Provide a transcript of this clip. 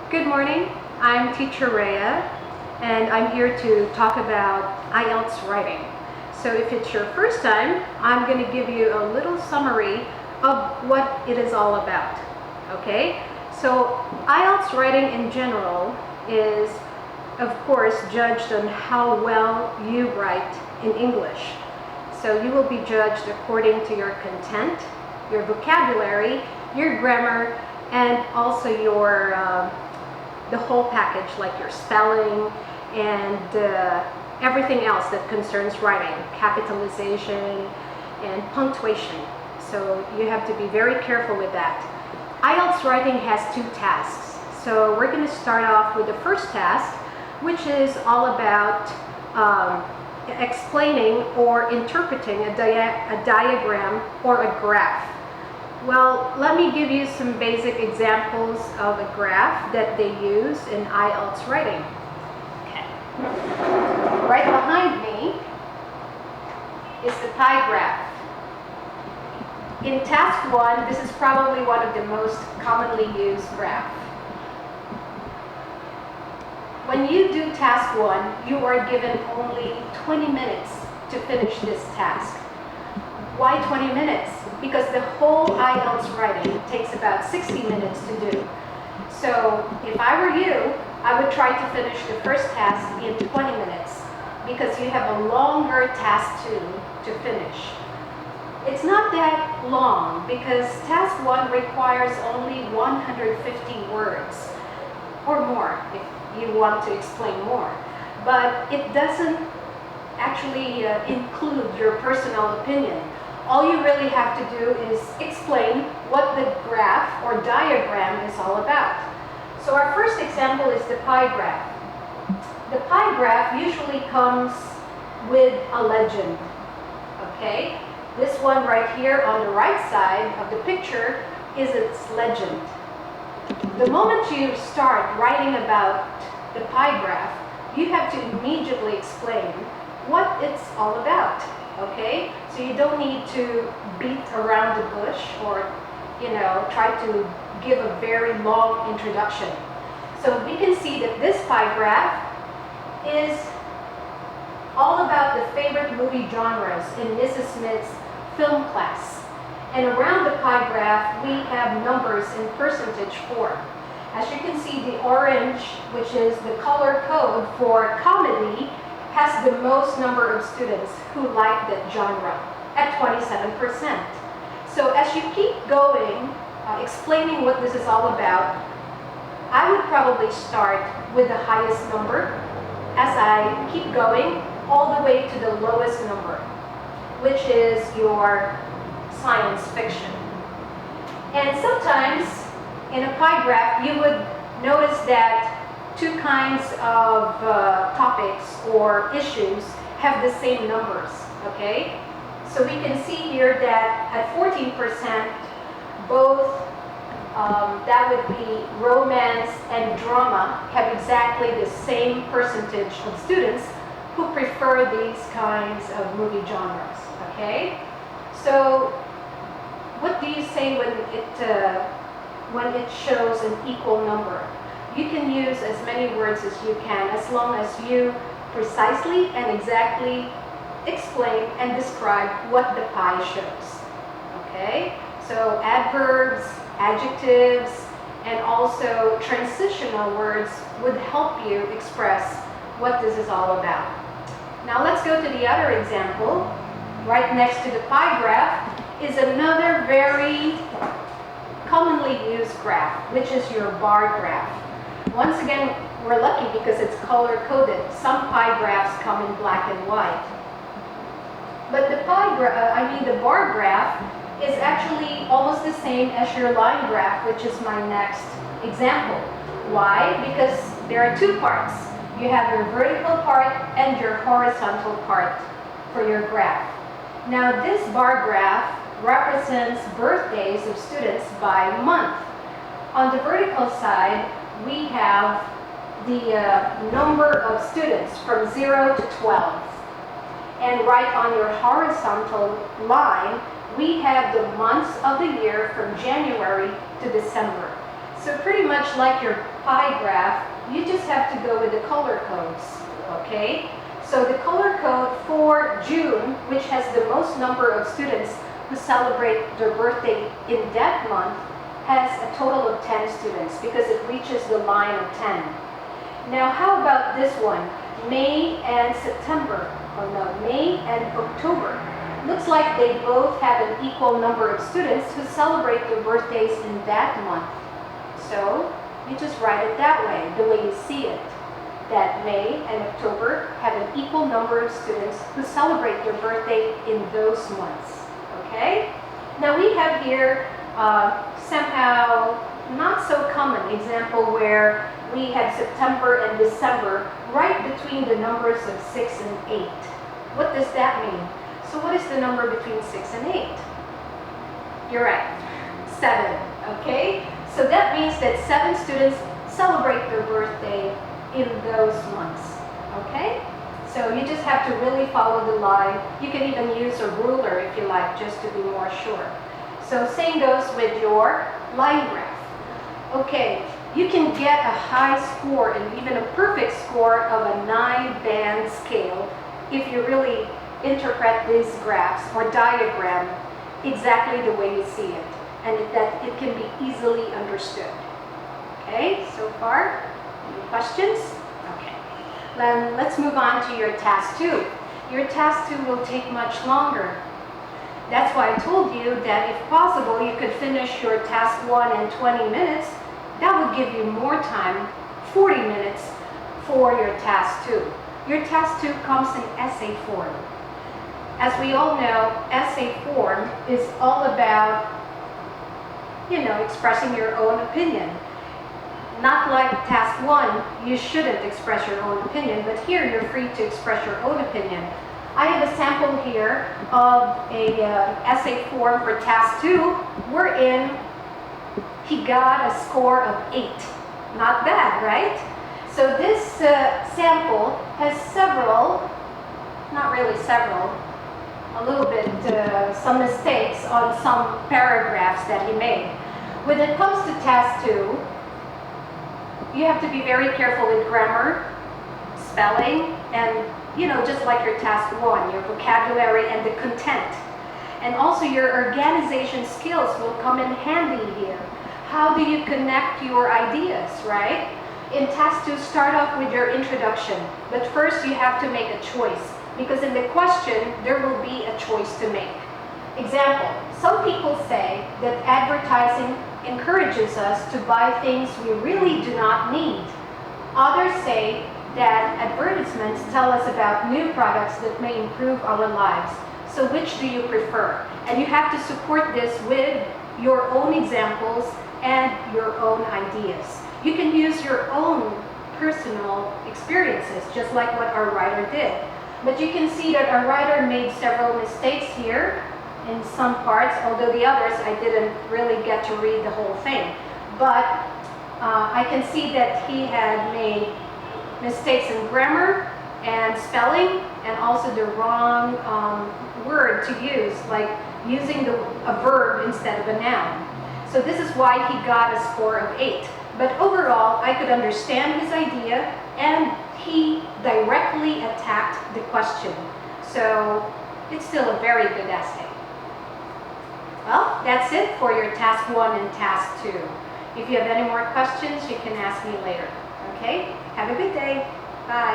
Good morning, I'm Teacher Rhea, and I'm here to talk about IELTS writing. So if it's your first time, I'm going to give you a little summary of what it is all about, okay? So IELTS writing in general is, of course, judged on how well you write in English. So you will be judged according to your content, your vocabulary, your grammar, and also your the whole package, like your spelling and everything else that concerns writing, capitalization and punctuation. So you have to be very careful with that. IELTS writing has two tasks. So we're going to start off with the first task, which is all about explaining or interpreting a diagram or a graph. Well, let me give you some basic examples of a graph that they use in IELTS writing. Okay. Right behind me is the pie graph. In task 1, this is probably one of the most commonly used graphs. When you do task 1, you are given only 20 minutes to finish this task. Why 20 minutes? Because the whole IELTS writing takes about 60 minutes to do. So if I were you, I would try to finish the first task in 20 minutes because you have a longer task 2 to finish. It's not that long because task 1 requires only 150 words or more if you want to explain more. But it doesn't actually include your personal opinion. All you really have to do is explain what the graph or diagram is all about. So our first example is the pie graph. The pie graph usually comes with a legend, okay? This one right here on the right side of the picture is its legend. The moment you start writing about the pie graph, you have to immediately explain what it's all about. Okay, so you don't need to beat around the bush or, try to give a very long introduction. So we can see that this pie graph is all about the favorite movie genres in Mrs. Smith's film class. And around the pie graph, we have numbers in percentage form. As you can see, the orange, which is the color code for comedy, has the most number of students who like that genre at 27%. So as you keep going, explaining what this is all about, I would probably start with the highest number as I keep going all the way to the lowest number, which is your science fiction. And sometimes in a pie graph, you would notice that two kinds of topics or issues have the same numbers, okay? So we can see here that at 14%, both that would be romance and drama have exactly the same percentage of students who prefer these kinds of movie genres, okay? So what do you say when it shows an equal number? You can use as many words as you can as long as you precisely and exactly explain and describe what the pie shows. Okay? So adverbs, adjectives, and also transitional words would help you express what this is all about. Now let's go to the other example. Right next to the pie graph is another very commonly used graph, which is your bar graph. Once again, we're lucky because it's color-coded. Some pie graphs come in black and white. But the bar graph is actually almost the same as your line graph, which is my next example. Why? Because there are two parts. You have your vertical part and your horizontal part for your graph. Now this bar graph represents birthdays of students by month. On the vertical side, we have the number of students from 0 to 12. And right on your horizontal line, we have the months of the year from January to December. So pretty much like your pie graph, you just have to go with the color codes, okay? So the color code for June, which has the most number of students who celebrate their birthday in that month, has a total of 10 students because it reaches the line of 10. Now how about this one? May and September, or no, May and October. Looks like they both have an equal number of students who celebrate their birthdays in that month. So you just write it that way, the way you see it. That May and October have an equal number of students who celebrate their birthday in those months. Okay? Now we have here somehow not so common example where we have September and December right between the numbers of 6 and 8. What does that mean? So what is the number between 6 and 8? You're right, 7. Okay? So that means that 7 students celebrate their birthday in those months. Okay? So you just have to really follow the line. You can even use a ruler if you like, just to be more sure. So same goes with your line graph. Okay, you can get a high score and even a perfect score of a 9-band scale if you really interpret these graphs or diagram exactly the way you see it, and that it can be easily understood. Okay, so far, any questions? Okay, then let's move on to your task 2. Your task 2 will take much longer. That's why I told you that if possible, you could finish your task 1 in 20 minutes. That would give you more time, 40 minutes, for your task 2. Your task 2 comes in essay form. As we all know, essay form is all about, expressing your own opinion. Not like task 1, you shouldn't express your own opinion, but here you're free to express your own opinion. I have a sample here of a essay form for task 2, wherein he got a score of 8. Not bad, right? So this sample has several, not really several, a little bit, some mistakes on some paragraphs that he made. When it comes to task 2, you have to be very careful with grammar, spelling, and just like your task 1, your vocabulary and the content. And also your organization skills will come in handy here. How do you connect your ideas, right? In task 2, start off with your introduction. But first you have to make a choice, because in the question, there will be a choice to make. Example, some people say that advertising encourages us to buy things we really do not need. Others say that advertisements tell us about new products that may improve our lives. So which do you prefer? And you have to support this with your own examples and your own ideas. You can use your own personal experiences, just like what our writer did. But you can see that our writer made several mistakes here in some parts, although the others I didn't really get to read the whole thing. But I can see that he had made mistakes in grammar and spelling, and also the wrong word to use, like using a verb instead of a noun. So this is why he got a score of 8. But overall, I could understand his idea, and he directly attacked the question. So it's still a very good essay. Well, that's it for your task 1 and task 2. If you have any more questions, you can ask me later. Okay? Have a good day. Bye.